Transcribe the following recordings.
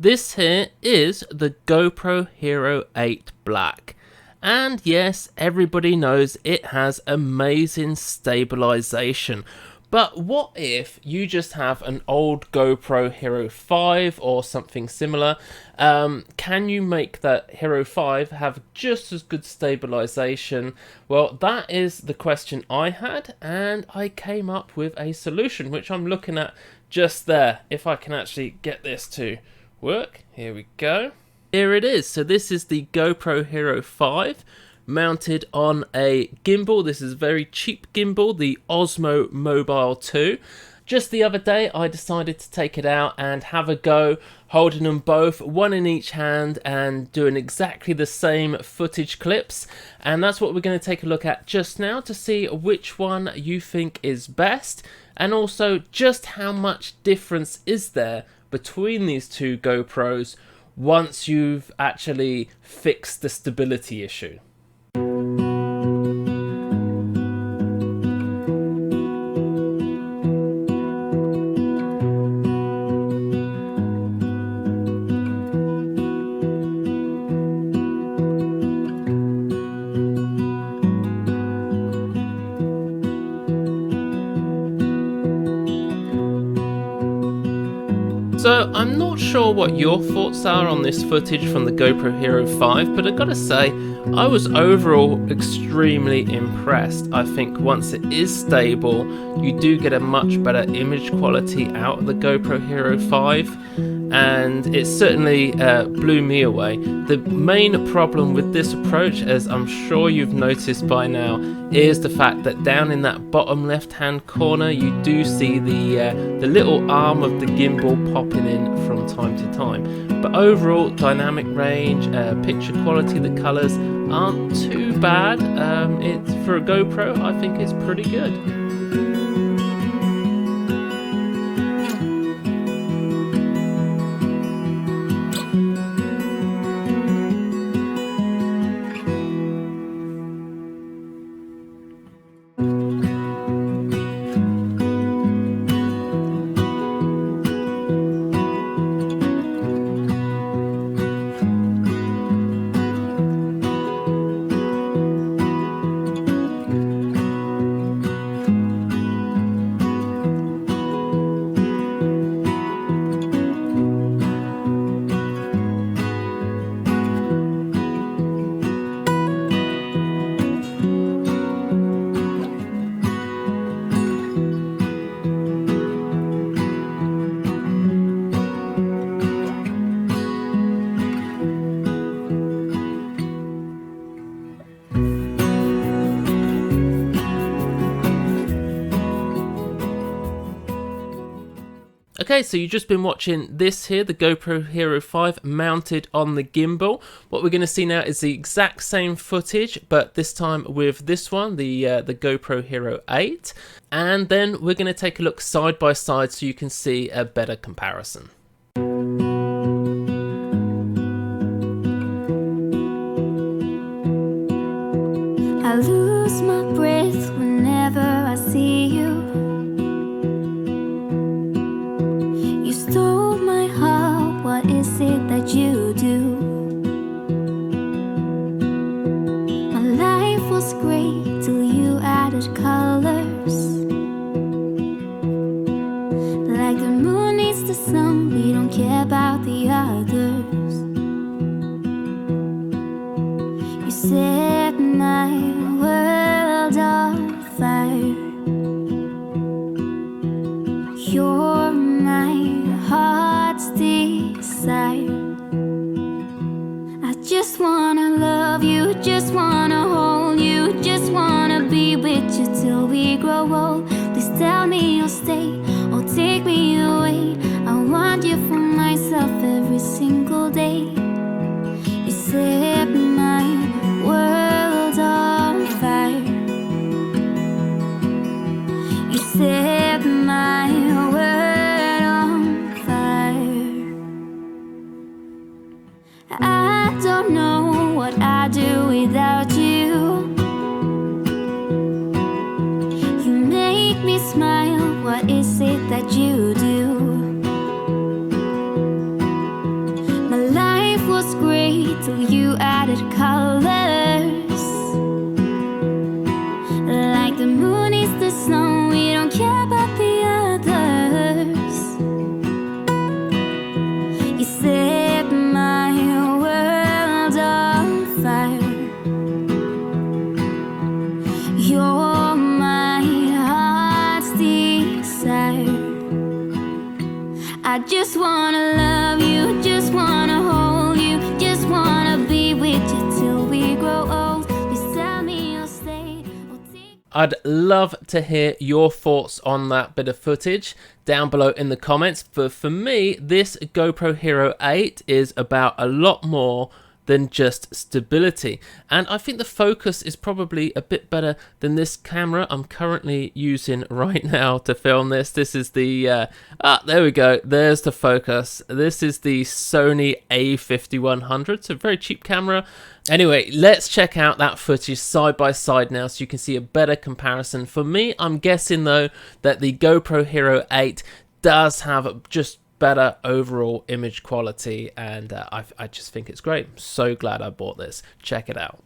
This here is the GoPro Hero 8 Black. And yes, everybody knows it has amazing stabilization. But what if you just have an old GoPro Hero 5 or something similar? Can you make that Hero 5 have just as good stabilization? Well, that is the question I had, and I came up with a solution, which I'm looking at just there. If I can actually get this to work, here we go. Here it is. So this is the GoPro Hero 5 mounted on a gimbal. This is a very cheap gimbal, the OSMO Mobile 2. Just the other day I decided to take it out and have a go, holding them both, one in each hand, and doing exactly the same footage clips. And that's what we're going to take a look at just now to see which one you think is best, and also just how much difference is there between these two GoPros once you've actually fixed the stability issue. So I'm not sure what your thoughts are on this footage from the GoPro Hero 5, but I gotta say, I was overall extremely impressed. I think once it is stable, you do get a much better image quality out of the GoPro Hero 5, and it certainly blew me away. The main problem with this approach, as I'm sure you've noticed by now, is the fact that down in that bottom left hand corner you do see the little arm of the gimbal popping in from time to time. But overall, dynamic range, picture quality, the colours aren't too bad. For a GoPro, I think it's pretty good. Okay, so you've just been watching this here, the GoPro Hero 5 mounted on the gimbal. What we're going to see now is the exact same footage, but this time with this one, the GoPro Hero 8. And then we're going to take a look side by side so you can see a better comparison. I lose my breath whenever I see you. You stole my heart, what is it that you do? My life was great till you added colors. Like the moon needs the sun, we don't care about the others. You set my world on fire. You're my heart's desire. I just wanna love you, just wanna hold you, just wanna be with you till we grow old. Please tell me you'll stay or take me away. I want you for myself every single day. You set my world on fire. You set my world on fire. I don't know what I'd do without you. You make me smile, what is it that you do? was great till you added colors. Like the moon is the snow, we don't care about the others. You set my world on fire. You're my heart's desire. I just wanna love you, just wanna hold you, just wanna be with you till we grow old. Please tell me you'll stay or take. I'd love to hear your thoughts on that bit of footage down below in the comments. But for me, this GoPro Hero 8 is about a lot more than just stability, and I think the focus is probably a bit better than this camera I'm currently using right now to film this. This is the there we go, there's the focus. This is the Sony A5100. It's a very cheap camera. Anyway, let's check out that footage side by side now so you can see a better comparison. For me, I'm guessing though that the GoPro Hero 8 does have just better overall image quality, and I just think it's great. I'm so glad I bought this. Check it out.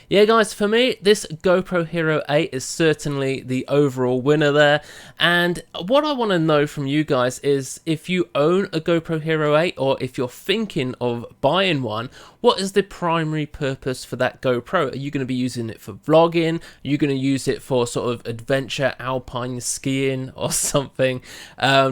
Yeah guys, for me, this GoPro Hero 8 is certainly the overall winner there. And what I want to know from you guys is if you own a GoPro Hero 8 or if you're thinking of buying one, what is the primary purpose for that GoPro? Are you going to be using it for vlogging? Are you going to use it for sort of adventure alpine skiing or something?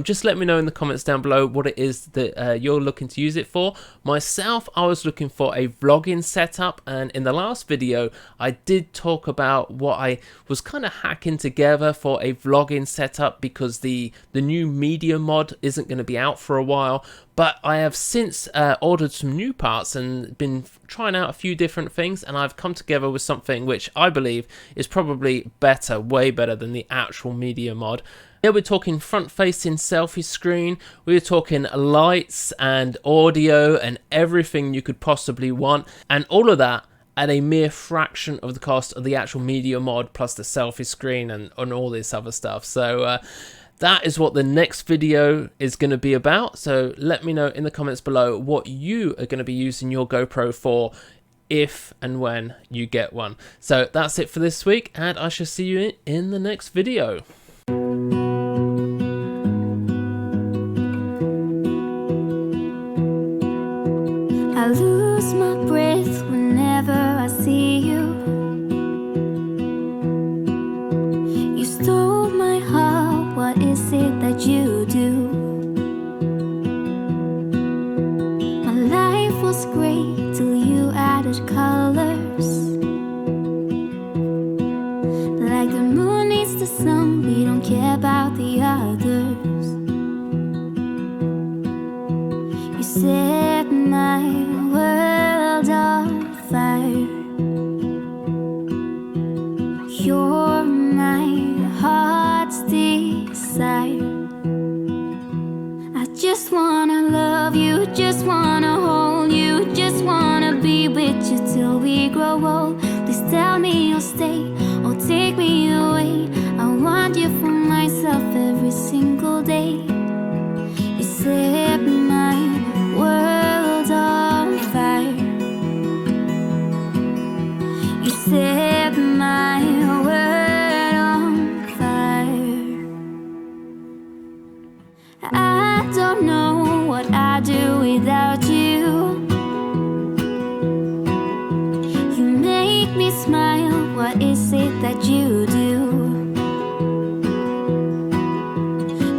Just let me know in the comments down below what it is that you're looking to use it for. Myself, I was looking for a vlogging setup, and in the last video I did talk about what I was kind of hacking together for a vlogging setup because the new media mod isn't going to be out for a while. But I have since ordered some new parts and been trying out a few different things, and I've come together with something which I believe is probably better, way better than the actual media mod. Yeah, we're talking front-facing selfie screen, we're talking lights and audio and everything you could possibly want, and all of that at a mere fraction of the cost of the actual media mod plus the selfie screen and all this other stuff. So that is what the next video is going to be about. So let me know in the comments below what you are going to be using your GoPro for if and when you get one. So that's it for this week, and I shall see you in the next video. I lose my breath whenever I see you. You stole sun, we don't care about the others. You set my world on fire. You're my heart's desire. I just wanna love you, just wanna hold you, just wanna be with you till we grow old. Please tell me you'll stay or take me away. I want you for myself every single day. You set my world on fire. You set my world on fire. I don't know what I'd do without you. You make me smile, what is it that you do?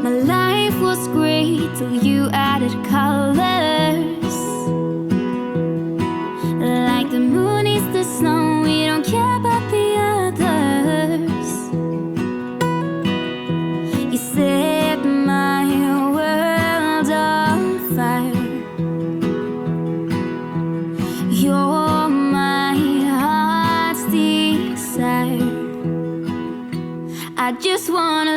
My life was great till you added colors. Like the moon is the snow, we don't care about the others. You set my world on fire. You're my heart's desire. I just wanna